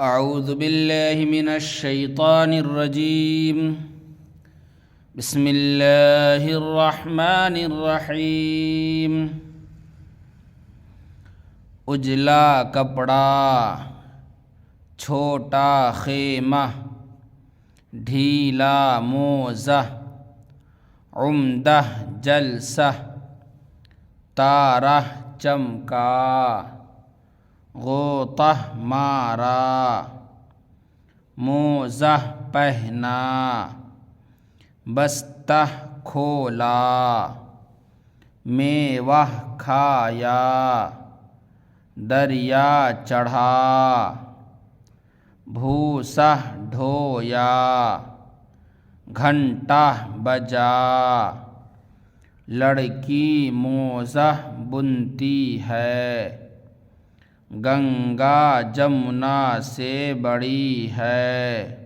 اعوذ باللہ من الشیطان الرجیم بسم اللہ الرحمن الرحیم اجلا کپڑا، چھوٹا خیمہ، ڈھیلا موزہ، عمدہ جلسہ، تارہ چمکا، غوطہ مارا، موزہ پہنا، بستہ کھولا، میوہ کھایا، دریا چڑھا، بھوسا ڈھویا، گھنٹہ بجا، لڑکی موزہ بنتی ہے، گنگا جمنا سے بڑی ہے۔